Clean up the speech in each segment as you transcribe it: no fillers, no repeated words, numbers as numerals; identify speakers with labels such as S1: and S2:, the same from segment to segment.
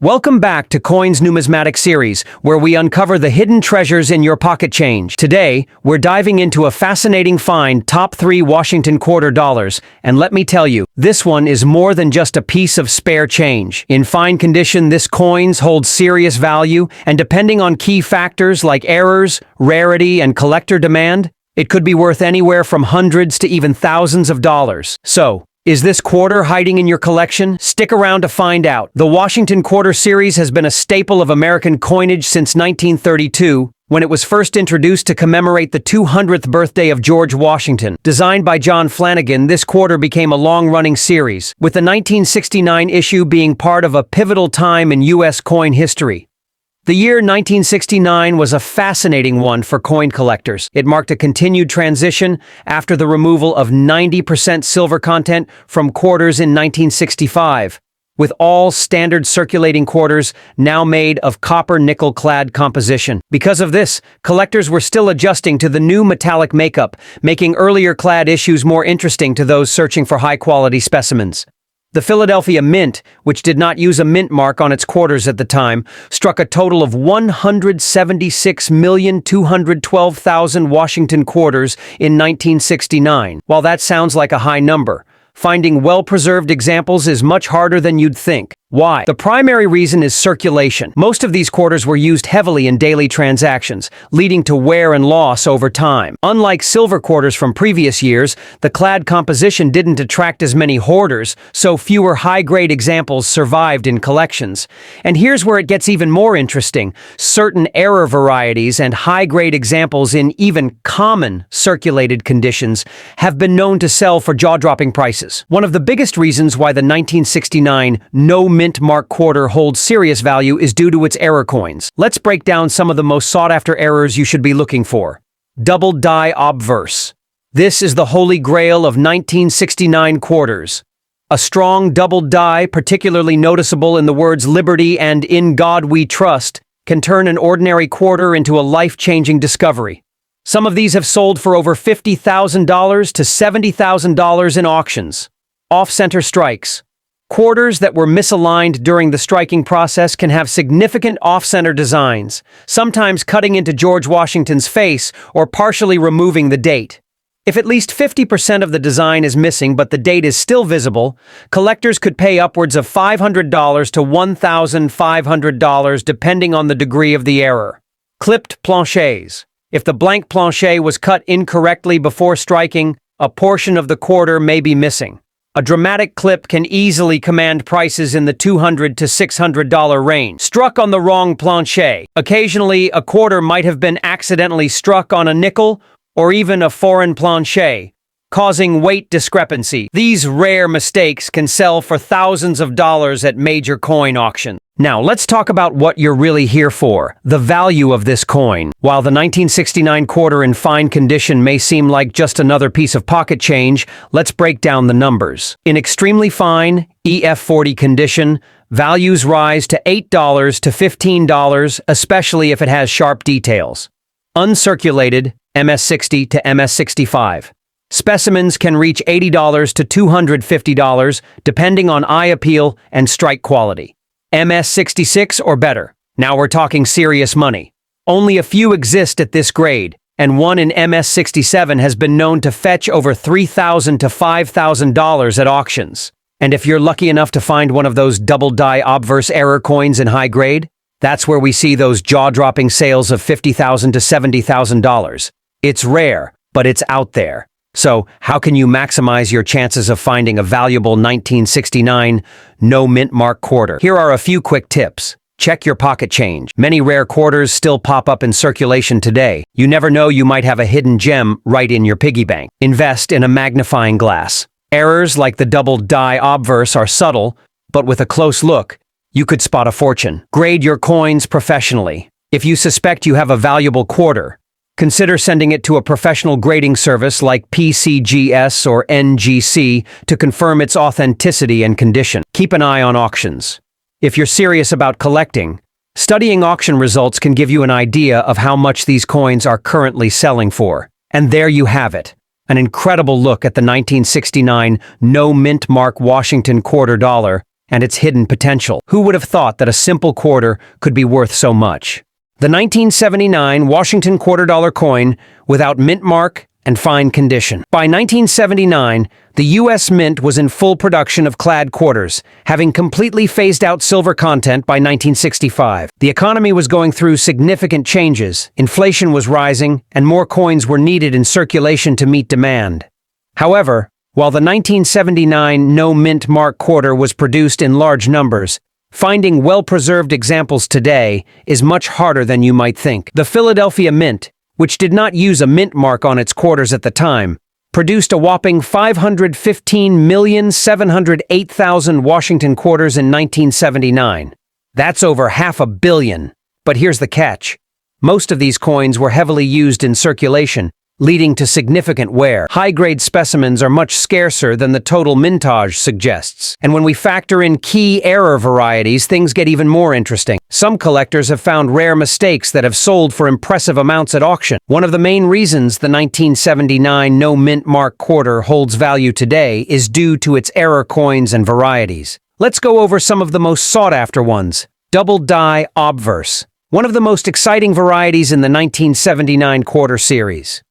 S1: Welcome back to Coins Numismatic Series, where we uncover the hidden treasures in your pocket change. Today, we're diving into a fascinating find, top 3 Washington quarter dollars, and let me tell you, this one is more than just a piece of spare change. In fine condition, this coins holds serious value, and depending on key factors like errors, rarity, and collector demand, it could be worth anywhere from hundreds to even thousands of dollars. So, is this quarter hiding in your collection? Stick around to find out. The Washington Quarter series has been a staple of American coinage since 1932, when it was first introduced to commemorate the 200th birthday of George Washington. Designed by John Flanagan, this quarter became a long-running series, with the 1969 issue being part of a pivotal time in U.S. coin history. The year 1969 was a fascinating one for coin collectors. It marked a continued transition after the removal of 90% silver content from quarters in 1965, with all standard circulating quarters now made of copper-nickel-clad composition. Because of this, collectors were still adjusting to the new metallic makeup, making earlier clad issues more interesting to those searching for high-quality specimens. The Philadelphia Mint, which did not use a mint mark on its quarters at the time, struck a total of 176,212,000 Washington quarters in 1969. While that sounds like a high number, finding well-preserved examples is much harder than you'd think. Why? The primary reason is circulation. Most of these quarters were used heavily in daily transactions, leading to wear and loss over time. Unlike silver quarters from previous years, the clad composition didn't attract as many hoarders, so fewer high-grade examples survived in collections. And here's where it gets even more interesting. Certain error varieties and high-grade examples in even common circulated conditions have been known to sell for jaw-dropping prices. One of the biggest reasons why the 1969 no mint mark quarter holds serious value is due to its error coins. Let's break down some of the most sought-after errors you should be looking for. Double die obverse. This is the holy grail of 1969 quarters. A strong double die, particularly noticeable in the words liberty and in God we trust, can turn an ordinary quarter into a life-changing discovery. Some of these have sold for over $50,000 to $70,000 in auctions. Off-center strikes. Quarters that were misaligned during the striking process can have significant off-center designs, sometimes cutting into George Washington's face or partially removing the date. If at least 50% of the design is missing but the date is still visible, collectors could pay upwards of $500 to $1,500 depending on the degree of the error. Clipped planchets. If the blank planchet was cut incorrectly before striking, a portion of the quarter may be missing. A dramatic clip can easily command prices in the $200 to $600 range. Struck on the wrong planchet. Occasionally, a quarter might have been accidentally struck on a nickel or even a foreign planchet, causing weight discrepancy. These rare mistakes can sell for thousands of dollars at major coin auctions. Now, let's talk about what you're really here for, the value of this coin. While the 1969 quarter in fine condition may seem like just another piece of pocket change, let's break down the numbers. In extremely fine, EF40 condition, values rise to $8 to $15, especially if it has sharp details. Uncirculated, MS60 to MS65. Specimens can reach $80 to $250, depending on eye appeal and strike quality. MS66 or better. Now we're talking serious money. Only a few exist at this grade, and one in MS67 has been known to fetch over $3,000 to $5,000 at auctions. And if you're lucky enough to find one of those double die obverse error coins in high grade, that's where we see those jaw-dropping sales of $50,000 to $70,000. It's rare, but it's out there. So, how can you maximize your chances of finding a valuable 1969 no mint mark quarter? Here are a few quick tips. Check your pocket change. Many rare quarters still pop up in circulation today. You never know, you might have a hidden gem right in your piggy bank. Invest in a magnifying glass. Errors like the double die obverse are subtle, but with a close look, you could spot a fortune. Grade your coins professionally. If you suspect you have a valuable quarter, consider sending it to a professional grading service like PCGS or NGC to confirm its authenticity and condition. Keep an eye on auctions. If you're serious about collecting, studying auction results can give you an idea of how much these coins are currently selling for. And there you have it. An incredible look at the 1969 no mint mark Washington quarter dollar, and its hidden potential. Who would have thought that a simple quarter could be worth so much? The 1979 Washington $quarter coin without mint mark and fine condition. By 1979, the U.S. Mint was in full production of clad quarters, having completely phased out silver content by 1965. The economy was going through significant changes, inflation was rising, and more coins were needed in circulation to meet demand. However, while the 1979 no mint mark quarter was produced in large numbers, finding well-preserved examples today is much harder than you might think. The Philadelphia Mint, which did not use a mint mark on its quarters at the time, produced a whopping 515,708,000 Washington quarters in 1979. That's over $500 million. But here's the catch. Most of these coins were heavily used in circulation, leading to significant wear. High-grade specimens are much scarcer than the total mintage suggests. And when we factor in key error varieties, things get even more interesting. Some collectors have found rare mistakes that have sold for impressive amounts at auction. One of the main reasons the 1979 no mint mark quarter holds value today is due to its error coins and varieties. Let's go over some of the most sought-after ones. Double die obverse, one of the most exciting varieties in the 1979 quarter series.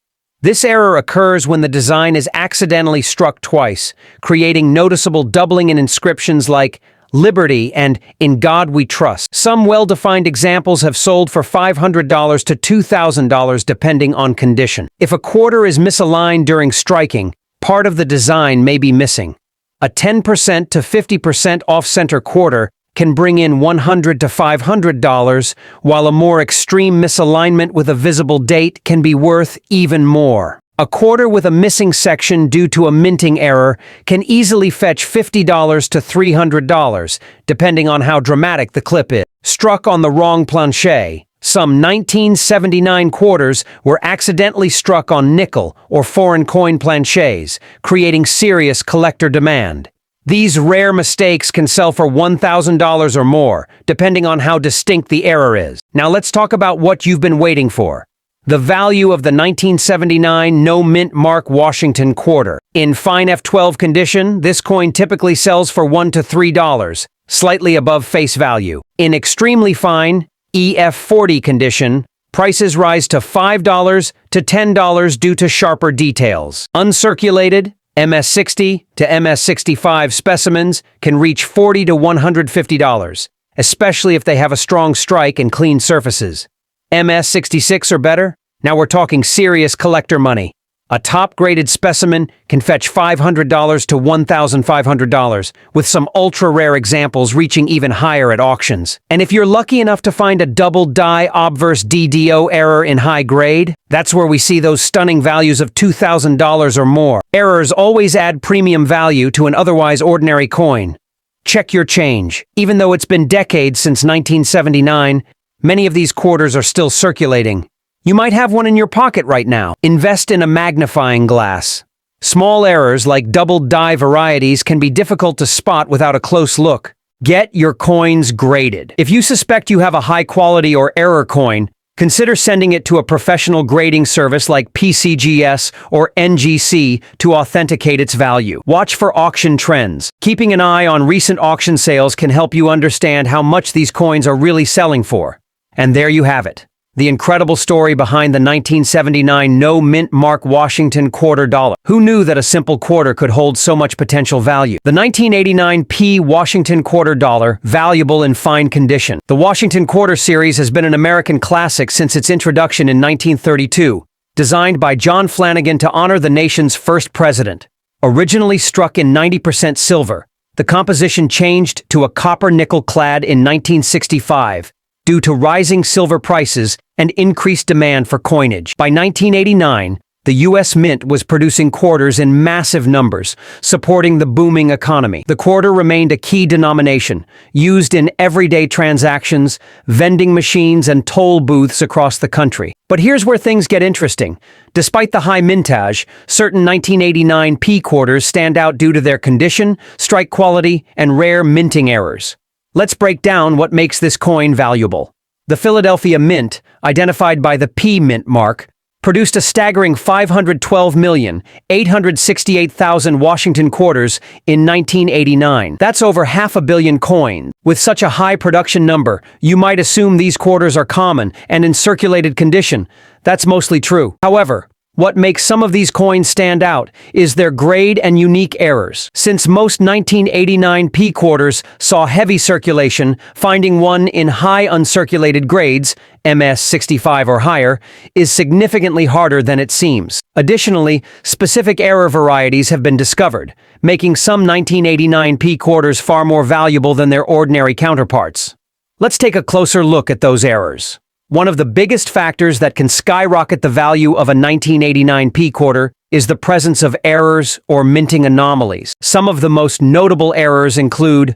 S1: This error occurs when the design is accidentally struck twice, creating noticeable doubling in inscriptions like Liberty and In God We Trust. Some well-defined examples have sold for $500 to $2,000 depending on condition. If a quarter is misaligned during striking, part of the design may be missing. A 10% to 50% off-center quarter can bring in $100 to $500, while a more extreme misalignment with a visible date can be worth even more. A quarter with a missing section due to a minting error can easily fetch $50 to $300, depending on how dramatic the clip is. Struck on the wrong planche, some 1979 quarters were accidentally struck on nickel or foreign coin planches, creating serious collector demand. These rare mistakes can sell for $1,000 or more, depending on how distinct the error is. Now let's talk about what you've been waiting for. The value of the 1979 no mint mark Washington quarter. In fine F12 condition, this coin typically sells for $1 to $3, slightly above face value. In extremely fine EF40 condition, prices rise to $5 to $10 due to sharper details. Uncirculated MS60 to MS65 specimens can reach $40 to $150, especially if they have a strong strike and clean surfaces. MS66 or better? Now we're talking serious collector money. A top-graded specimen can fetch $500 to $1,500, with some ultra-rare examples reaching even higher at auctions. And if you're lucky enough to find a double die obverse DDO error in high grade, that's where we see those stunning values of $2,000 or more. Errors always add premium value to an otherwise ordinary coin. Check your change. Even though it's been decades since 1979, many of these quarters are still circulating. You might have one in your pocket right now. Invest in a magnifying glass. Small errors like double die varieties can be difficult to spot without a close look. Get your coins graded. If you suspect you have a high quality or error coin, consider sending it to a professional grading service like PCGS or NGC to authenticate its value. Watch for auction trends. Keeping an eye on recent auction sales can help you understand how much these coins are really selling for. And there you have it. The incredible story behind the 1979 no mint mark Washington quarter dollar. Who knew that a simple quarter could hold so much potential value? The 1989 P Washington quarter dollar, valuable in fine condition. The Washington quarter series has been an American classic since its introduction in 1932, designed by John Flanagan to honor the nation's first president. Originally struck in 90% silver, the composition changed to a copper nickel clad in 1965, due to rising silver prices and increased demand for coinage. By 1989, the U.S. Mint was producing quarters in massive numbers, supporting the booming economy. The quarter remained a key denomination, used in everyday transactions, vending machines, and toll booths across the country. But here's where things get interesting. Despite the high mintage, certain 1989 P quarters stand out due to their condition, strike quality, and rare minting errors. Let's break down what makes this coin valuable. The Philadelphia Mint, identified by the P mint mark, produced a staggering 512,868,000 Washington quarters in 1989. That's over 500 million coins. With such a high production number, you might assume these quarters are common and in circulated condition. That's mostly true. However, what makes some of these coins stand out is their grade and unique errors. Since most 1989 P quarters saw heavy circulation, finding one in high uncirculated grades, MS65 or higher, is significantly harder than it seems. Additionally, specific error varieties have been discovered, making some 1989 P quarters far more valuable than their ordinary counterparts. Let's take a closer look at those errors. One of the biggest factors that can skyrocket the value of a 1989 P quarter is the presence of errors or minting anomalies. Some of the most notable errors include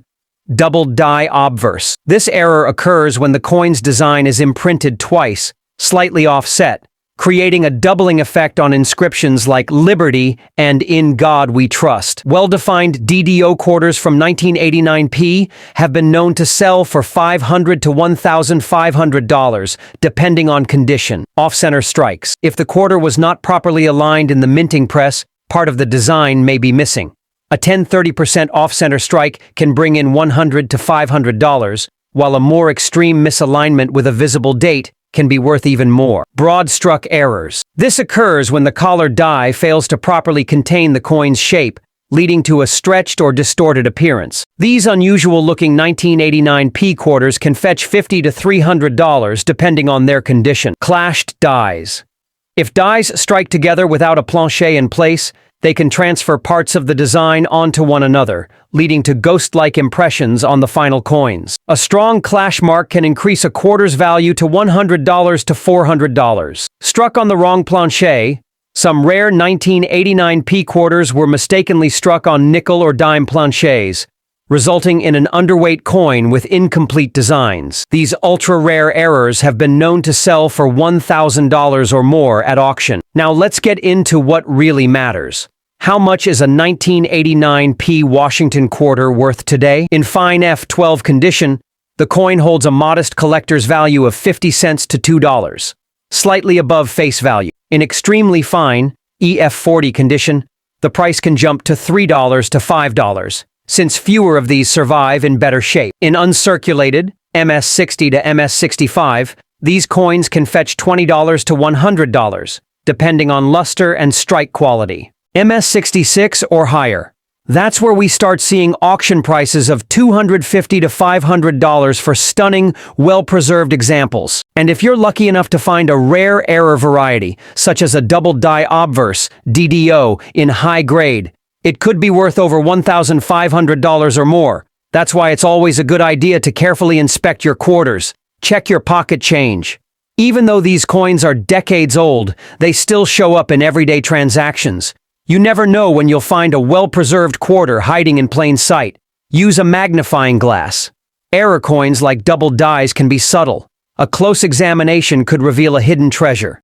S1: double die obverse. This error occurs when the coin's design is imprinted twice, slightly offset, creating a doubling effect on inscriptions like Liberty and In God We Trust. Well-defined DDO quarters from 1989 P have been known to sell for $500 to $1,500, depending on condition. Off-center strikes. If the quarter was not properly aligned in the minting press, part of the design may be missing. A 10-30% off-center strike can bring in $100 to $500, while a more extreme misalignment with a visible date can be worth even more. Broad struck errors. This occurs when the collar die fails to properly contain the coin's shape, leading to a stretched or distorted appearance. These unusual-looking 1989 P quarters can fetch $50 to $300 depending on their condition. Clashed dies. If dies strike together without a plancher in place, they can transfer parts of the design onto one another, leading to ghost-like impressions on the final coins. A strong clash mark can increase a quarter's value to $100 to $400. Struck on the wrong plancher, some rare 1989 P quarters were mistakenly struck on nickel or dime planchers, resulting in an underweight coin with incomplete designs. These ultra-rare errors have been known to sell for $1,000 or more at auction. Now let's get into what really matters. How much is a 1989 P Washington quarter worth today? In fine F12 condition, the coin holds a modest collector's value of 50 cents to $2, slightly above face value. In extremely fine EF40 condition, the price can jump to $3 to $5. Since fewer of these survive in better shape. In uncirculated, MS60 to MS65, these coins can fetch $20 to $100, depending on luster and strike quality. MS66 or higher. That's where we start seeing auction prices of $250 to $500 for stunning, well-preserved examples. And if you're lucky enough to find a rare error variety, such as a double die obverse, DDO, in high grade, it could be worth over $1,500 or more. That's why it's always a good idea to carefully inspect your quarters. Check your pocket change. Even though these coins are decades old, they still show up in everyday transactions. You never know when you'll find a well-preserved quarter hiding in plain sight. Use a magnifying glass. Error coins like double dies can be subtle. A close examination could reveal a hidden treasure.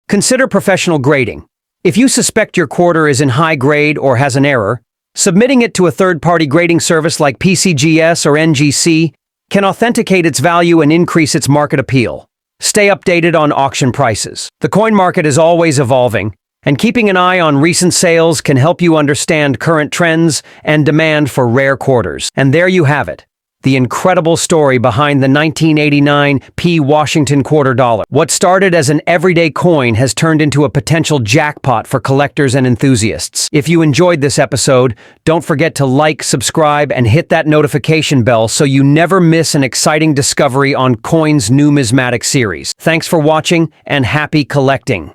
S1: Consider professional grading. If you suspect your quarter is in high grade or has an error, submitting it to a third-party grading service like PCGS or NGC can authenticate its value and increase its market appeal. Stay updated on auction prices. The coin market is always evolving, and keeping an eye on recent sales can help you understand current trends and demand for rare quarters. And there you have it. The incredible story behind the 1989 P Washington quarter dollar. What started as an everyday coin has turned into a potential jackpot for collectors and enthusiasts. If you enjoyed this episode, don't forget to like, subscribe, and hit that notification bell so you never miss an exciting discovery on Coin's numismatic series. Thanks for watching and happy collecting.